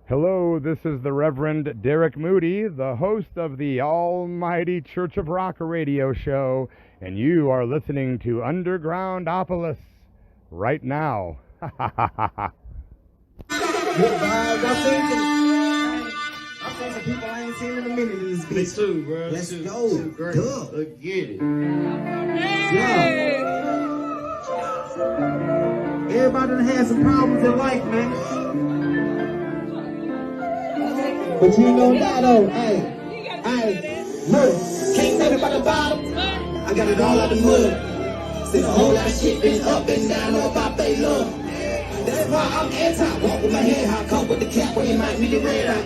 Hello, this is the Reverend Derek Moody, the host of the Almighty Church of Rock radio show, and you are listening to Undergroundopolis right now. Good vibes. I seen some people I ain't seen in a minute in this bitch. Me too, bro. Let's go. Great. Dukk. Let's get it. Yeah. Everybody done had some problems in life, man. But you ain't gonna die though. Hey, look, can't take it by the bottom. I got it all out the mud. Since a whole lot of shit been up and down, know about they love. That's why I'm anti. Walk with my head high, come with the cap when you might need the red eye.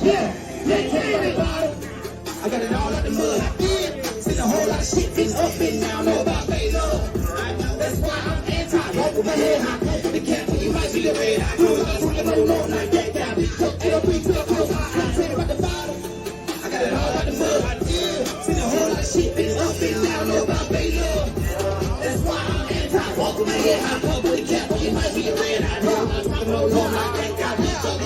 Yeah, can't take it by the bottom. I got it all out the mud. Since a whole lot of shit been up and down, know about they love. That's why I'm anti. Walk with my head high, come with the cap when you might need the red eye. No, like that, got me cooked. Ain't no free to the floor. Can't take it by the bottom. I got it all out the mud. Since a whole lot of shit been up and down, know about they love. That's why I'm anti. Walk with my head high, come with the cap when you might need the red eye. No, like that, got me cooked.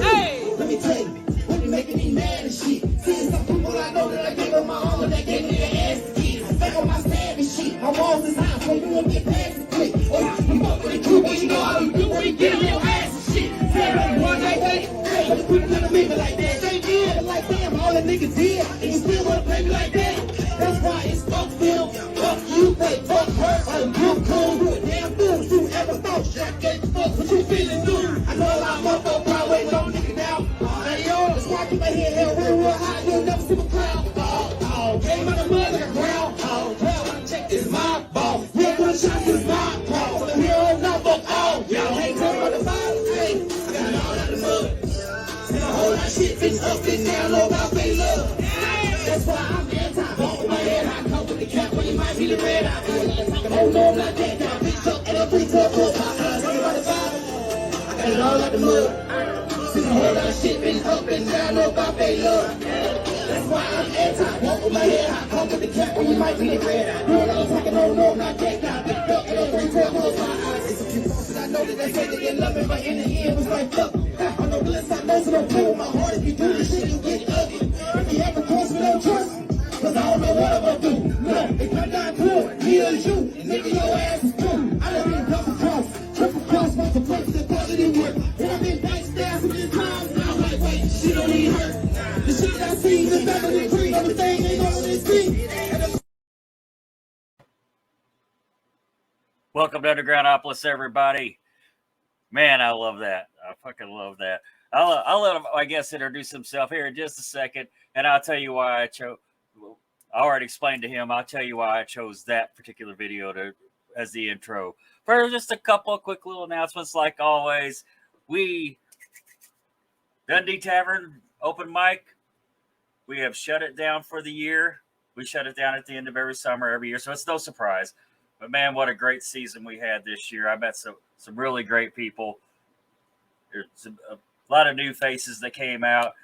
Hey, let me tell you, when you making me mad and shit. Seeing some people I know that I gave them my own, and they gave me their ass to kiss. Back on my stand and shit. My walls is high, so you won't get past the click. Oh, you fuck with the crew, but you know how you do when you get on your ass and shit. Hey, one night, hey, but the people gonna make me like that. They did, like damn, all the niggas did, and you still wanna play me like that. That's why it's Huntsville. Fuck you, they fuck her, I'm cool, you a damn fool. You ever thought Jack gave a fuck what you feeling new? I know a lot of motherfuckers Broadway don't nigga now. Hey yo, that's why I keep my head held real high. You'll never see my crowd. Came out of mud like a ground. Check this my ball. Yeah, gonna shot this my ball. So the hero now fuck all. Y'all ain't talking about the bottom. Hey, I got it all out the mud. And a whole lot of shit been up and down, know about they love. That's why I'm anti. Walk with my head high, come with the cap when you might be the red eye. Oh no, I'm not that down. Bitch up and a free to pull my eyes. Talking about the bottom. I got it all out the mud. Since a whole lot of shit been up and down, know about they love. That's why I'm anti. Walk with my head high, come with the cap when you might be the red eye. No, I'm talking, no, I'm not that down. Bitch up and a free to pull my eyes. It's a few folks that I know that they say they get loving, but in the end it was like fuck. I'm no bliss, I know, so don't play with my heart. If you do this shit, you get ugly. If you ever cross me, don't trust me. Cause I don't know what I'm gonna do. No, it come down to it. Me or you, nigga, your ass is through. I done been double cross, triple cross, once a place that positive work. And I've been backstabbed so many times, and I'm like, wait, shit don't even hurt. The shit I seen is better than free. Everything ain't on this thing. Welcome to Undergroundopolis, everybody. Man, I love that. I fucking love that. I'll let him, I guess, introduce himself here in just a second, and I'll tell you why I chose. I already explained to him. I'll tell you why I chose that particular video as the intro. For just a couple of quick little announcements, like always, Dundee Tavern open mic. We have shut it down for the year. We shut it down at the end of every summer, every year, so it's no surprise. But man, what a great season we had this year. I met some really great people. There's a lot of new faces that came out.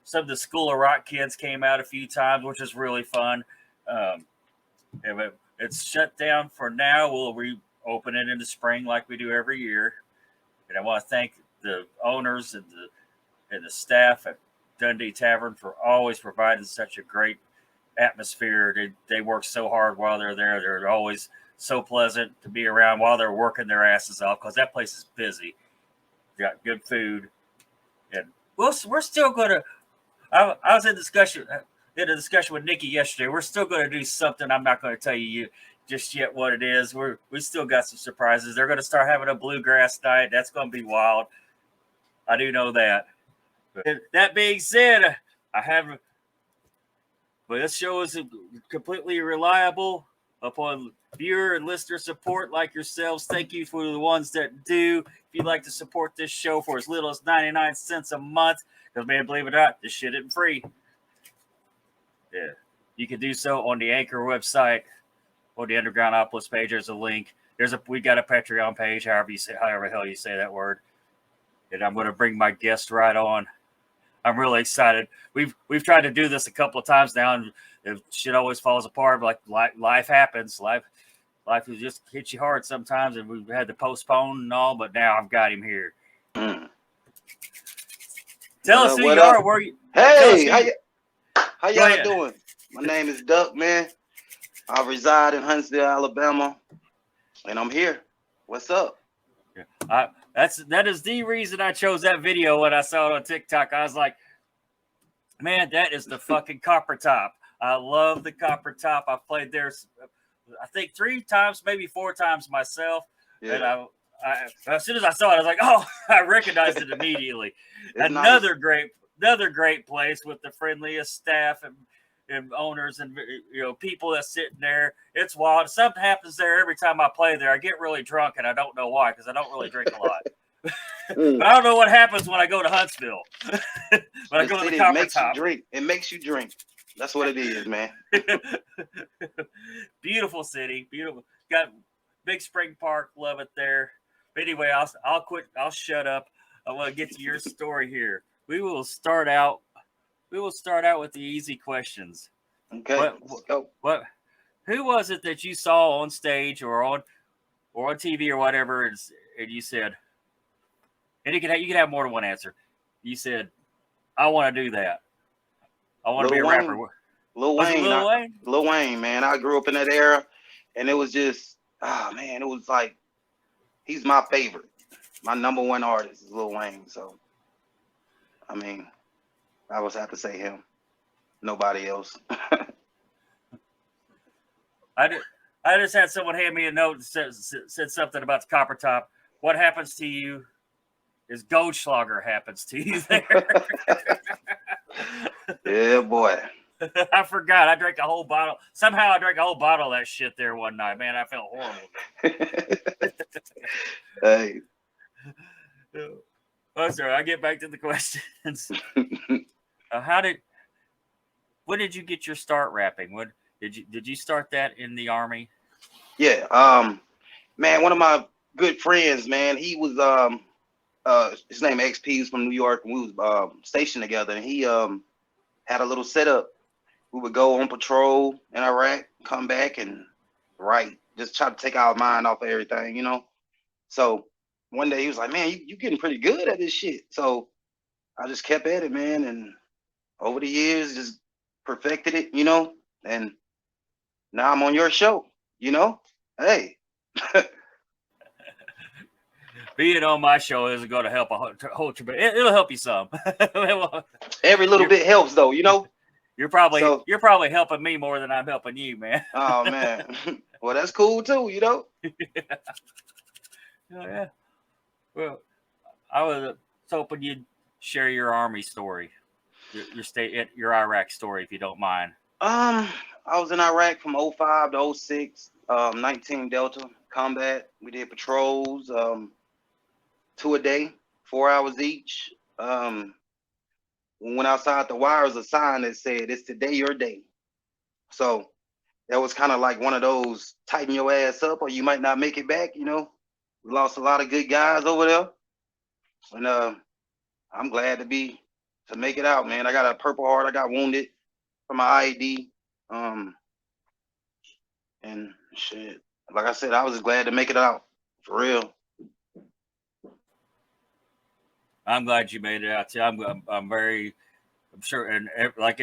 Some of the School of Rock kids came out a few times, which is really fun. It's shut down for now. We'll reopen it in the spring like we do every year. And I want to thank the owners and the staff at Dundee Tavern for always providing such a great atmosphere. They work so hard while they're there. They're always so pleasant to be around while they're working their asses off, because that place is busy. They got good food, and we're still gonna. I was in a discussion with Nikki yesterday. We're still going to do something. I'm not going to tell you just yet what it is. We still got some surprises. They're going to start having a bluegrass night. That's going to be wild. I do know that. But that being said, but this show is completely reliable upon viewer and listener support like yourselves. Thank you for the ones that do. If you'd like to support this show for as little as 99 cents a month, because man, believe it or not, this shit isn't free. Yeah, you can do so on the Anchor website or the Undergroundopolis page. There's a link. We got a Patreon page, however the hell you say that word. And I'm going to bring my guest right on. I'm really excited. We've tried to do this a couple of times now, and shit always falls apart. Like life happens. life will just hit you hard sometimes, and we've had to postpone and all. But now I've got him here. Tell us who you are. Where you? Hey, how y'all doing? My name is Dukk, man. I reside in Huntsville, Alabama, and I'm here. What's up? Yeah. That is the reason I chose that video when I saw it on TikTok. I was like, man, that is the fucking copper top. I love the copper top. I played there, I think 3 times, maybe 4 times myself. Yeah. And I as soon as I saw it, I was like, oh, I recognized it immediately. Another great place with the friendliest staff and owners and people that's sitting there. It's wild. Something happens there every time I play there. I get really drunk, and I don't know why, because I don't really drink a lot. But I don't know what happens when I go to Huntsville. When I go to the copper top. It makes you drink. That's what it is, man. Beautiful city. Beautiful. Got big spring park. Love it there. But anyway, I'll quit. I'll shut up. I want to get to your story here. We will start out with the easy questions. Okay. Let's go. Who was it that you saw on stage or on TV or whatever, and you said, and you can have more than one answer. You said, I want to do that. I want to be a rapper. Lil Wayne, man. I grew up in that era, and it was just, it was like, he's my favorite. My number one artist is Lil Wayne. So, I mean, I always have to say him. Nobody else. I just had someone hand me a note that said something about the copper top. What happens to you is Goldschlager happens to you there. Yeah, boy. I forgot. I drank a whole bottle. Somehow I drank a whole bottle of that shit there one night. Man, I felt horrible. Hey. Oh, sorry. I get back to the questions. When did you get your start rapping? Did you start that in the Army? Yeah. Man, one of my good friends, man, he was his name XP. He's from New York, and we was stationed together, and he had a little setup. We would go on patrol in Iraq, come back and write, just try to take our mind off of everything, So one day he was like, man, you getting pretty good at this shit. So I just kept at it, man, and over the years just perfected it, and now I'm on your show, Hey. Being on my show isn't going to help a whole but it'll help you some. Every little bit helps, though, You're probably helping me more than I'm helping you, man. Oh man, well that's cool too, Yeah. Oh, yeah. Well, I was hoping you'd share your Army story, your Iraq story, if you don't mind. I was in Iraq from 05 to 06, 19 Delta combat. We did patrols, 2 a day, 4 hours each. When outside the wires, a sign that said, "It's today your day." So that was kind of like one of those tighten your ass up or you might not make it back. We lost a lot of good guys over there, and I'm glad to make it out, man. I got a Purple Heart. I got wounded from my IED, and shit. Like I said, I was just glad to make it out for real. I'm glad you made it out too. I'm sure, and like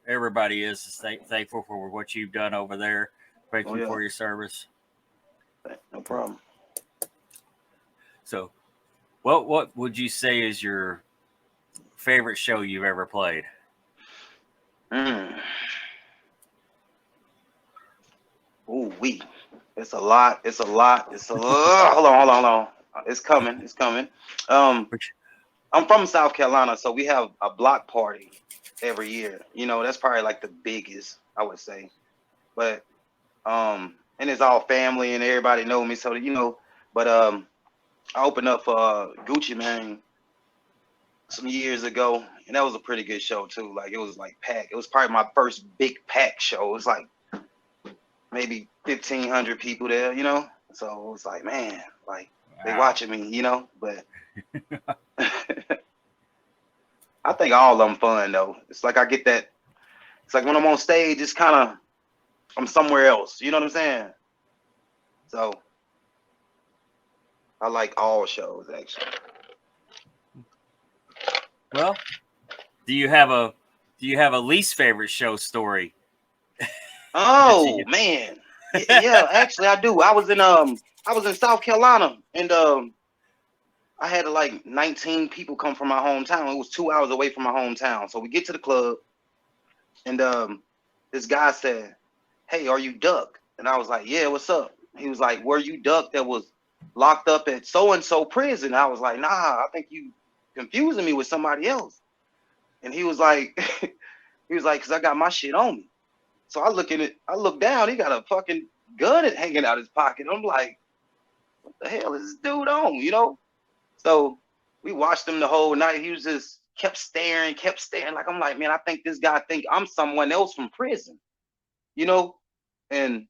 everybody is thankful for what you've done over there. Thank you for your service. No problem. So, what would you say is your favorite show you've ever played? Ooh, it's a lot. Hold on. It's coming. I'm from South Carolina, so we have a block party every year. That's probably like the biggest, I would say. But and it's all family and everybody know me, so But I opened up for Gucci Mane some years ago, and that was a pretty good show too. Like it was like packed. It was probably my first big pack show. It was like maybe 1,500 people there, So it was like, man, like they watching me, But I think all of them fun though. It's like I get that. It's like when I'm on stage, it's kind of I'm somewhere else. You know what I'm saying? So I like all shows actually. Well, do you have a least favorite show story? Oh man, yeah, actually I do. I was in South Carolina, and I had like 19 people come from my hometown. It was 2 hours away from my hometown. So we get to the club, and this guy said, "Hey, are you Dukk?" And I was like, "Yeah, what's up?" He was like, "Were you Dukk that was locked up at so and so prison?" I was like, "Nah, I think you confusing me with somebody else." And he was like, "Cause I got my shit on me." So I look down, he got a fucking gun hanging out his pocket. I'm like, "What the hell is this dude on?" You know? So we watched him the whole night. He was just kept staring. Like, I'm like, man, I think this guy think I'm someone else from prison, you know? And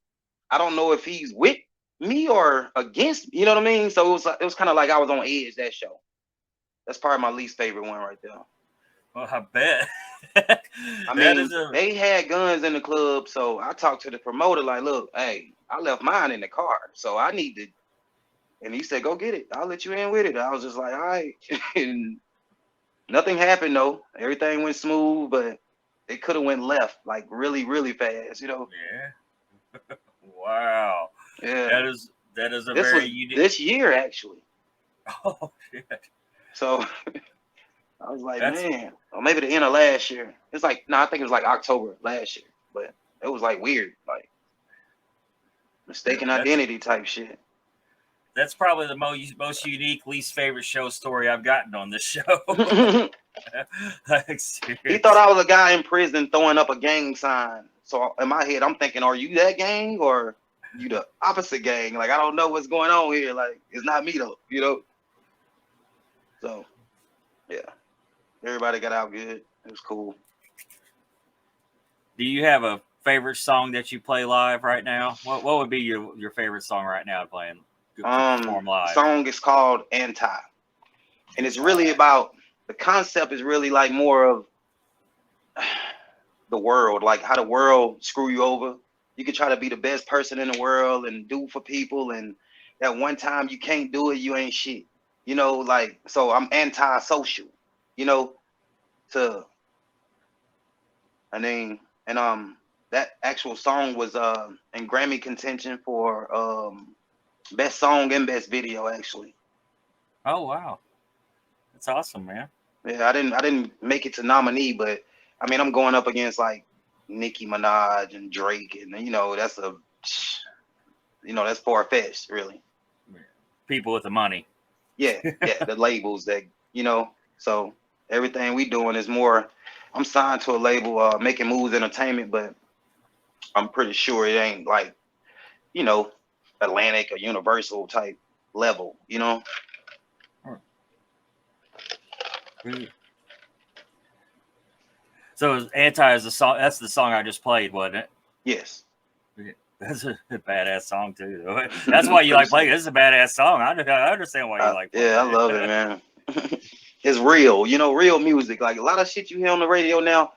I don't know if he's with me or against me, you know what I mean? So it was kind of like I was on edge that show. That's probably my least favorite one right there. Well, I bet. I mean, they had guns in the club, so I talked to the promoter like, look, hey, I left mine in the car, so I need to. And he said, go get it. I'll let you in with it. I was just like, all right. And nothing happened though. Everything went smooth, but it could have went left like really, really fast, you know? Yeah. Wow. Yeah. That is a very unique. This year actually. Oh shit. So I was like, man, or maybe the end of last year. It's like, no, I think it was like October last year, but it was like weird, like mistaken identity type shit. That's probably the most unique, least favorite show story I've gotten on this show. He thought I was a guy in prison throwing up a gang sign. So in my head, I'm thinking, are you that gang or you the opposite gang? Like, I don't know what's going on here. Like, it's not me though, you know? So, yeah. Everybody got out good. It was cool. Do you have a favorite song that you play live right now? What would be your favorite song right now playing? The song is called Anti, and it's really about, the concept is really like more of the world, like how the world screw you over. You can try to be the best person in the world and do for people, and that one time you can't do it, you ain't shit, you know? Like, so I'm anti-social, you know, that actual song was in Grammy contention for best song and best video actually. Oh wow, that's awesome, man. Yeah, I didn't make it to nominee, but I mean, I'm going up against like Nicki Minaj and Drake, and you know that's far-fetched, really. People with the money. Yeah, the labels that, you know. So everything we doing is more. I'm signed to a label, Making Moves Entertainment, but I'm pretty sure it ain't like, you know, Atlantic or Universal type level, you know. So Anti is the song. That's the song I just played, wasn't it? Yes. That's a badass song too. That's why you like playing. This is a badass song. I understand why you like playing. Yeah, I love it, man. It's real, you know, real music. Like a lot of shit you hear on the radio now,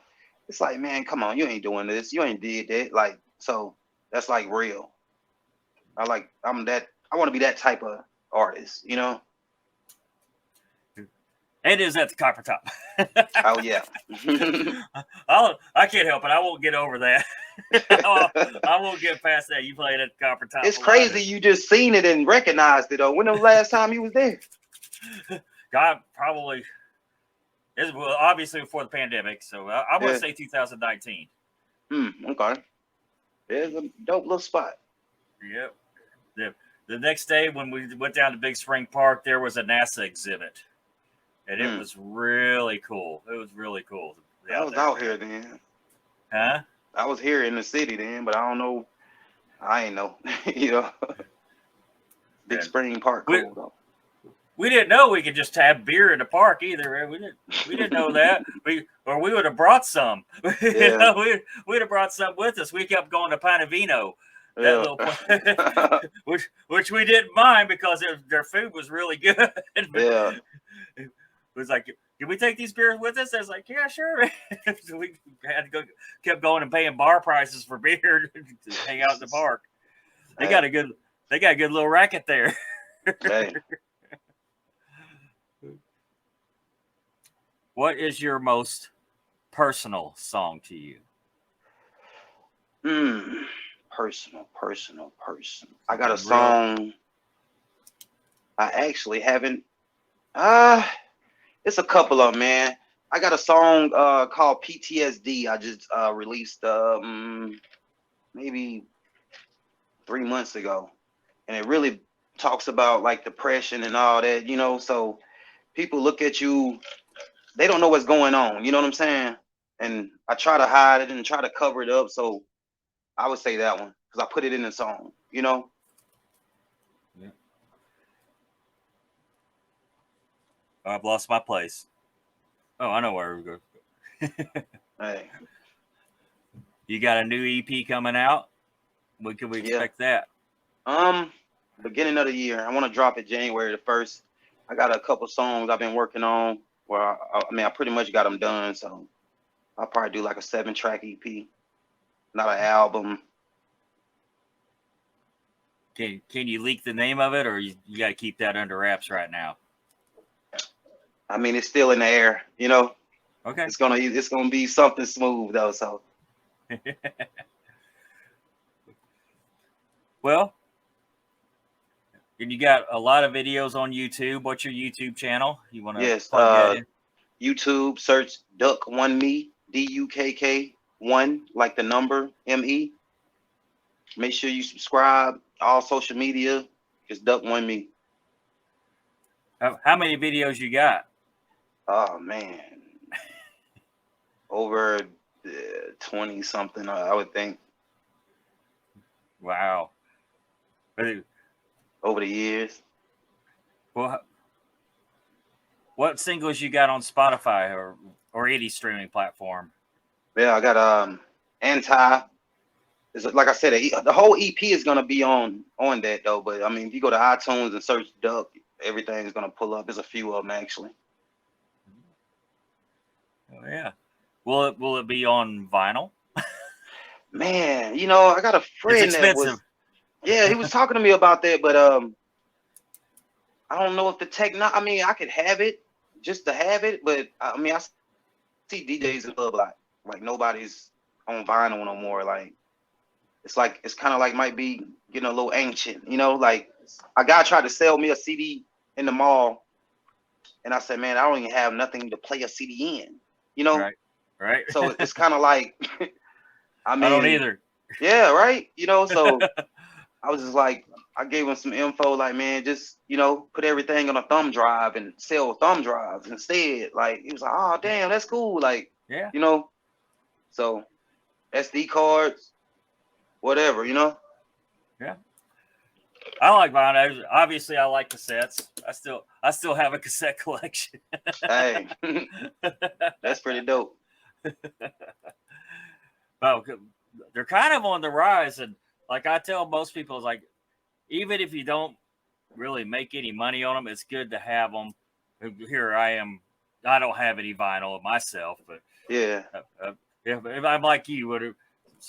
it's like, man, come on, you ain't doing this. You ain't did that. Like, so that's like real. I want to be that type of artist, you know? It is at the Copper Top. Oh, yeah. I can't help it. I won't get over that. I won't get past that. You played at the Copper Top. It's crazy you just seen it and recognized it, though. When the last time you was there? God, probably. Well, obviously before the pandemic, so I want to say 2019. Okay. There's a dope little spot. Yep. The next day when we went down to Big Spring Park, there was a NASA exhibit. And it was really cool. It was really cool. I was out here then. Huh? I was here in the city then, but I don't know. I ain't know. You know. Big Spring Park cool though. We didn't know we could just have beer in the park either. We didn't know that. We would have brought some. You know, we'd have brought some with us. We kept going to Panavino, that little place, which we didn't mind because their food was really good. Yeah. It was like, can we take these beers with us? I was like, yeah, sure. So we had to kept going and paying bar prices for beer to hang out in the park. They got a good They got a good little racket there. Hey. What is your most personal song to you? Personal. I got a song. I actually haven't. It's a couple of them, man. I got a song called PTSD. I just released maybe 3 months ago, and it really talks about like depression and all that, you know. So people look at you, they don't know what's going on. You know what I'm saying? And I try to hide it and try to cover it up. So I would say that one because I put it in the song. You know. Yeah. I've lost my place. Oh, I know where we go. Hey. You got a new EP coming out? When can we expect that? Beginning of the year. I want to drop it January the 1st. I got a couple songs I've been working on where I pretty much got them done. So I'll probably do like a 7-track EP, not an album. Can you leak the name of it, or you got to keep that under wraps right now? I mean, it's still in the air, you know. Okay. It's gonna be something smooth though. So. Well, and you got a lot of videos on YouTube. What's your YouTube channel? You want to plug that in? YouTube, search Dukk1Me, DUKK1, like the number ME. Make sure you subscribe. All social media, just Dukk1Me. How many videos you got? Oh man, over 20 something, I would think. Wow. Over the years. Well, what singles you got on Spotify or any streaming platform? Yeah, I got Anti. It's like I said, the whole EP is gonna be on that though. But I mean, if you go to iTunes and search Dukk, everything's gonna pull up. There's a few of them actually. Oh yeah. Will it be on vinyl? Man, you know, I got a friend it's expensive. He was talking to me about that, but I don't know if I mean, I could have it just to have it, but I mean, I see DJs in the club like nobody's on vinyl no more. Like it's kind of like might be getting a little ancient, you know. Like a guy tried to sell me a CD in the mall, and I said, man, I don't even have nothing to play a CD in, you know. Right. So it's kind of like, I mean, I don't either. Yeah, right. You know, so I was just like, I gave him some info, like, man, just, you know, put everything on a thumb drive and sell thumb drives instead. Like, he was like, oh, damn, that's cool. Like, yeah, you know, so SD cards, whatever, you know. Yeah. I like vinyl. Obviously, I like cassettes. I still have a cassette collection. Hey, that's pretty dope. Well, they're kind of on the rise, and like I tell most people, it's like even if you don't really make any money on them, it's good to have them. Here I am. I don't have any vinyl myself, but yeah. If I'm like you,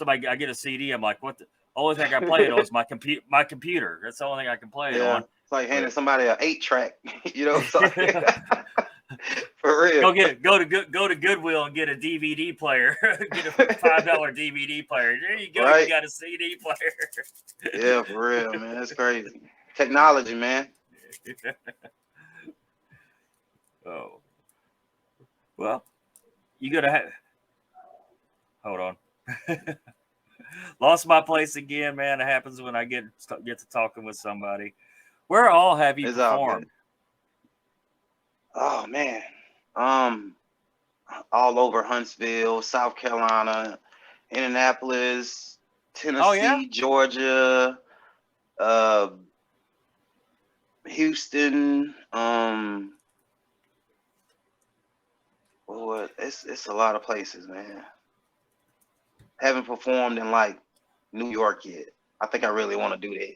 I get a CD, I'm like, what? The only thing I play it on is my computer. That's the only thing I can play it on. It's like handing somebody an 8-track, you know. So, for real. Go to Goodwill and get a DVD player. Get a $5 DVD player. There you go. Right. You got a CD player. Yeah, for real, man. That's crazy. Technology, man. Oh. Well, you gotta have. Hold on. Lost my place again, man. It happens when I get to talking with somebody. Where all have you performed? Oh man, all over Huntsville, South Carolina, Indianapolis, Tennessee, Georgia, Houston. It's a lot of places, man. Haven't performed in like New York yet. I think I really want to do that.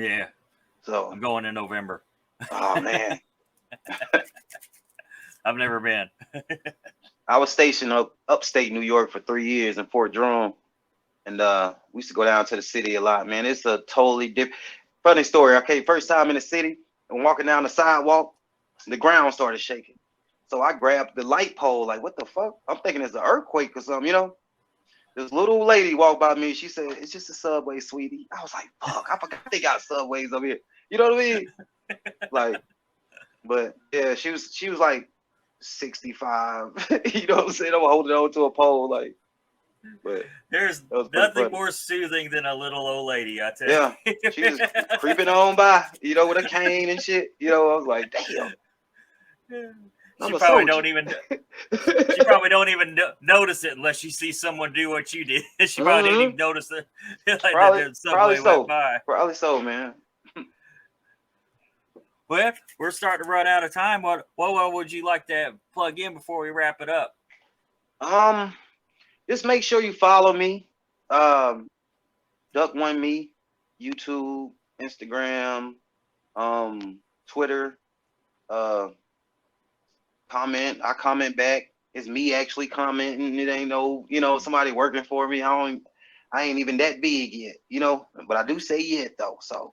Yeah. So I'm going in November. Oh man. I've never been. I was stationed upstate New York for 3 years in Fort Drum, and we used to go down to the city a lot. Man, it's a totally different. funny story. Okay, first time in the city and walking down the sidewalk, the ground started shaking. So I grabbed the light pole, like, what the fuck? I'm thinking it's an earthquake or something, you know? This little lady walked by me. She said, "It's just a Subway, sweetie." I was like, "Fuck, I forgot they got Subways over here." You know what I mean? Like, but yeah, she was like 65. You know what I'm saying? I'm holding on to a pole, like. But there's nothing more soothing than a little old lady, I tell you. Yeah, she was creeping on by, you know, with a cane and shit. You know, I was like, damn. She probably don't even notice it unless she sees someone do what you did. She probably didn't even notice it. Like probably so. Went by. Probably so, man. Well, we're starting to run out of time. What would you like to plug in before we wrap it up? Just make sure you follow me. Dukk1Me, YouTube, Instagram, Twitter. Comment. I comment back. It's me actually commenting. It ain't no, you know, somebody working for me. I ain't even that big yet, you know. But I do say yet though. So